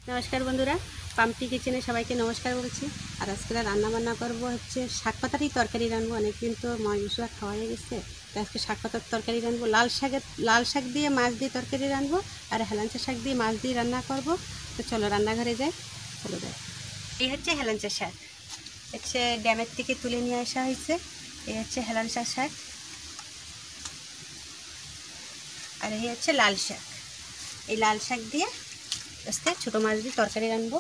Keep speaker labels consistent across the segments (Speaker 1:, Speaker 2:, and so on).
Speaker 1: নমস্কার বন্ধুরা, পাম্পটি কিচেনে সবাইকে নমস্কার বলছি। আর আজকে রান্না বান্না করবো হচ্ছে শাক পাতারই তরকারি রাঁধবো। অনেকদিন তো মাছ মশলা খাওয়া হয়ে গেছে, তো আজকে শাক পাতার তরকারি রাঁধবো। লাল শাক দিয়ে মাছ দিয়ে তরকারি রাঁধবো, আর হেলাঞ্চা শাক দিয়ে মাছ দিয়ে রান্না করব। তো চলো রান্নাঘরে যাই, চলো যাই। এই হচ্ছে হেলাঞ্চা শাক, হচ্ছে ড্যামের থেকে তুলে নিয়ে আসা হয়েছে। এই হচ্ছে হেলাঞ্চা শাক, আর এই হচ্ছে লাল শাক। এই লাল শাক দিয়ে আজকে ছোটো মাছ দিয়ে তরকারি রাঁধবো।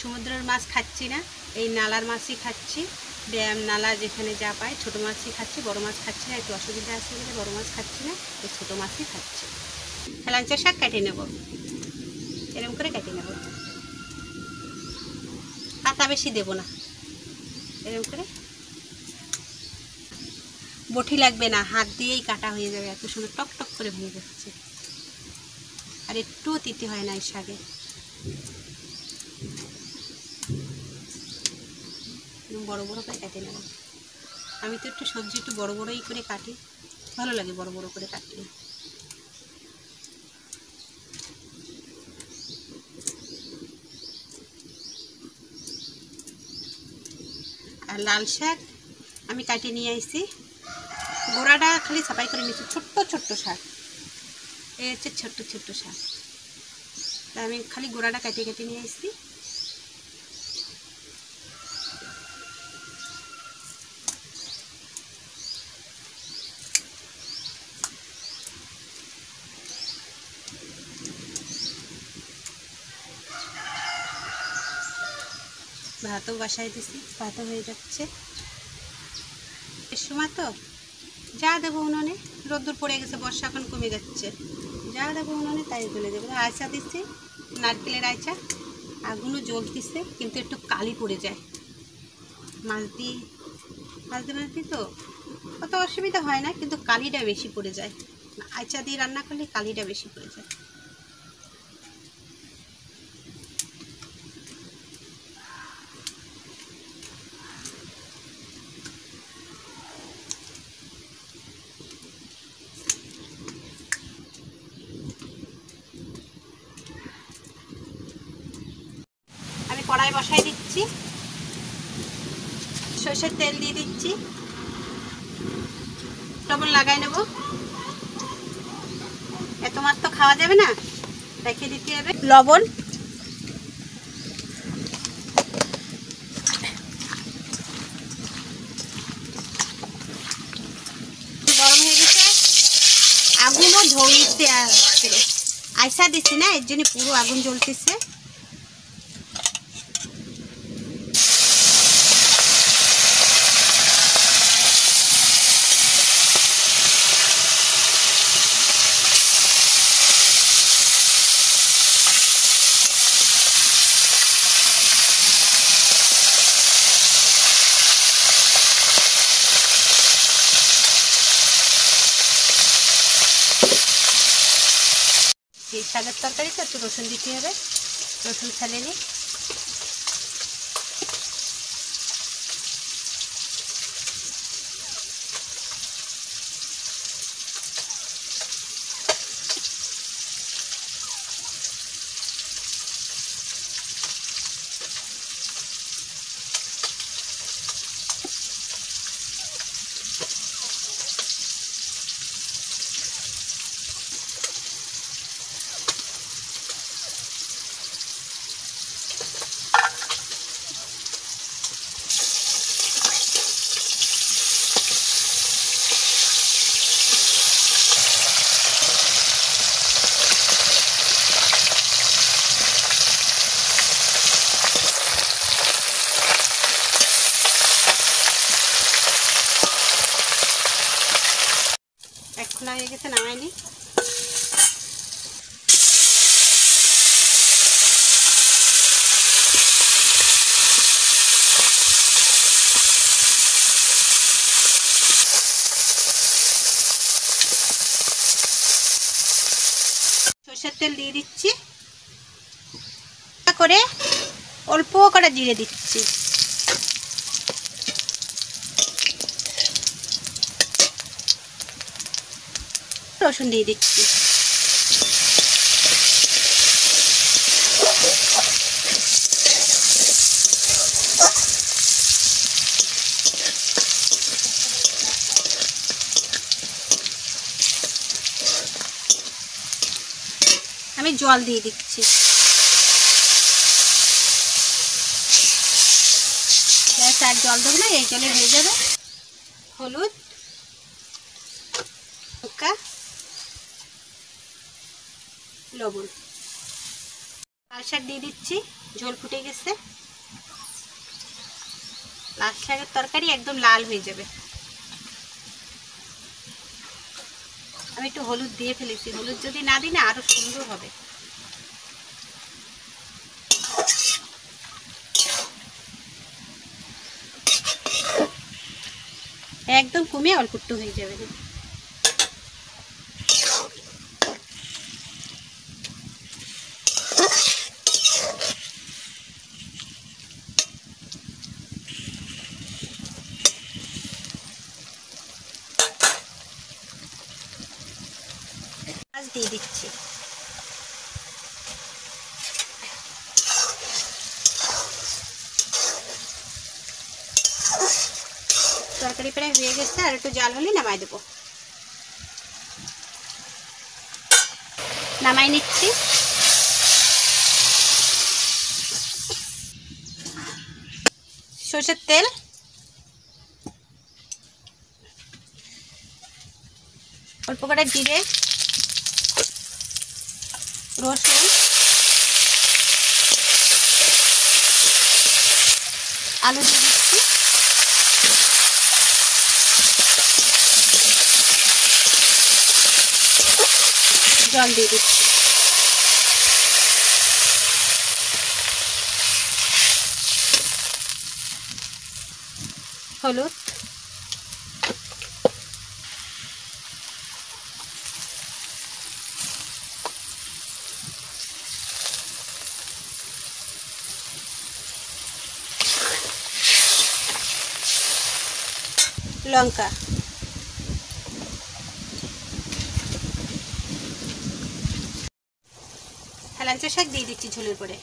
Speaker 1: সমুদ্রের মাছ খাচ্ছি না, এই নালার মাছই খাচ্ছি। ড্যাম নালা যেখানে যা পাই ছোটো মাছই খাচ্ছি, বড় মাছ খাচ্ছি না। একটু অসুবিধা আছে বলে বড় মাছ খাচ্ছি না, এই ছোটো মাছই খাচ্ছি। হেলাঞ্চা শাক কেটে নেব, এরকম করে কেটে নেব। পাতা বেশি দেবো না, এরকম করে। বটি লাগবে না, হাত দিয়েই কাটা হয়ে যাবে। এত সুন্দর টক টক করে ভেঙে যাচ্ছে, আর একটুও তিতে হয় না এই শাকে। বড় বড় করে কেটে নেব। আমি তো একটু সবজি একটু বড় বড়ই করে কাটি, ভালো লাগে বড় বড় করে কাটলে। আর লাল শাক আমি কাটিয়ে নিয়ে আসছি, গোড়াটা খালি সাফাই করে নিচ্ছি। ছোট্ট ছোট্ট শাক, এই হচ্ছে ছোট্ট ছোট্ট শাক। তা আমি খালি গোড়াটা কাটিয়ে কেটে নিয়ে আসছি। ভাতও বসাই দিছি, ভাতও হয়ে যাচ্ছে। এর সময় তো যা দেবো উনুনে, রোদ্দুর পড়ে গেছে, বর্ষা এখন কমে যাচ্ছে। যা দেবো উনুনে তাই তুলে দেবো। আয়চা দিচ্ছি, নারকেলের আয়চা। আগুনও জ্বলতেছে, কিন্তু একটু কালি পড়ে যায়। মাছ দিয়ে তো অত অসুবিধা হয় না, কিন্তু কালিটা বেশি পড়ে যায়। আয়চা দিয়ে রান্না করলে কালিটা বেশি পড়ে যায়। আমি কড়াই বসাই দিচ্ছি, সরষের তেল দিয়ে দিচ্ছি, লবণ লাগাই নেব। এত মাছ তো খাওয়া যাবে না, রেখে দিতে হবে। লবণ, গরম হয়ে গেছে, আগুনও জ্বলতে আসছে। আইসা দিচ্ছি না, এর জন্য পুরো আগুন জ্বলতেছে। এই শাকের তরকারি তো একটু রসুন দিতে হবে, রসুন ছালে নিই। এক খোলা হয়ে গেছে, নামাই নি। সরষের তেল দিয়ে দিচ্ছি, করে অল্প করে জিরে দিচ্ছি। রসুন দিয়ে দিচ্ছি। আমি জল দিয়ে দিচ্ছি। ব্যাস, আর জল দেবো না, এই জলে হয়ে যাবে। হলুদ, লঙ্কা, লবণ। লাল শাক দিয়ে দিচ্ছি, ঝোল ফুটে গেছে। লাল শাকের তরকারি একদম লাল হয়ে যাবে। আমি একটু হলুদ দিয়ে ফেলেছি, হলুদ যদি না দিই না আরো সুন্দর হবে। একদম কমে অল্প একটু হয়ে যাবে। মাছ দিয়ে দিচ্ছি। তরকারি প্রায় হয়ে গেছে, আর একটু জাল হলে নামাই দেবো। নামাই নিচ্ছি। সরষের তেল, অল্প করে জিরে, রসুন, আলু দিয়ে দিচ্ছি। জল দিয়ে দিচ্ছি। হলুদ, লঙ্কা, হেলাঞ্চা শাক দিয়ে দিচ্ছি ঝোলের পরে।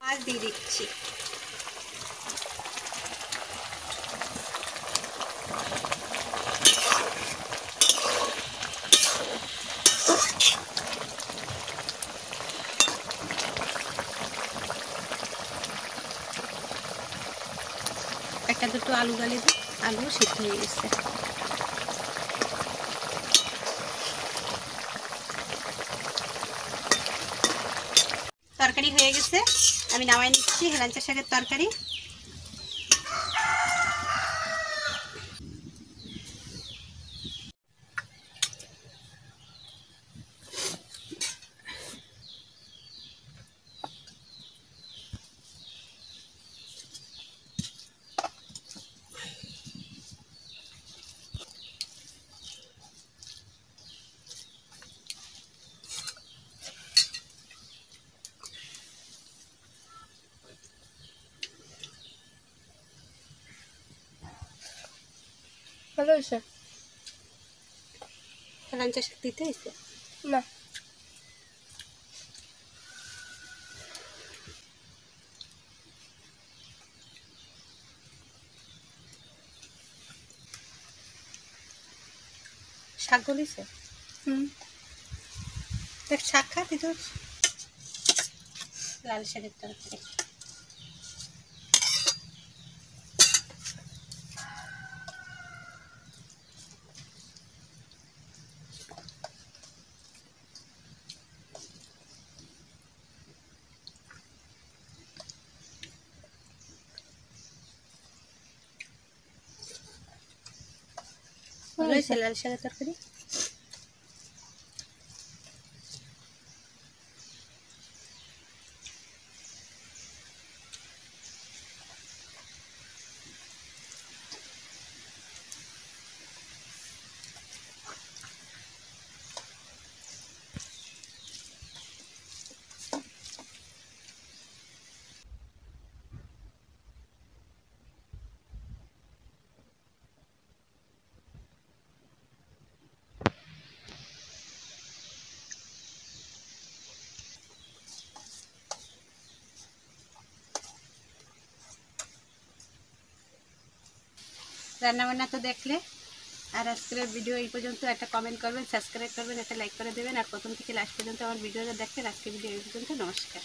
Speaker 1: মাছ দিয়ে দিচ্ছি। একটা দুটো আলু গালে দিই, আলু সিদ্ধ হয়ে গেছে। তরকারি হয়ে গেছে, আমি নামাই নিচ্ছি। হেলাঞ্চা শাকের তরকারি।
Speaker 2: ভালো হয়েছে।
Speaker 1: হেলাঞ্চা শাক দিতে হয়েছে
Speaker 2: না,
Speaker 1: শাক গলিছে। দেখ শাক খা দিতে। লাল শাকের তরকারি। ভালো হয়েছে লাল শাকের তরকারি। রান্নাবান্না তো দেখলে, আর আজকের ভিডিও এই পর্যন্ত। একটা কমেন্ট করবেন, সাবস্ক্রাইব করবেন, একটা লাইক করে দেবেন, আর প্রথম থেকে লাস্ট পর্যন্ত আমার ভিডিওটা দেখবেন। আজকের ভিডিও এই পর্যন্ত। নমস্কার।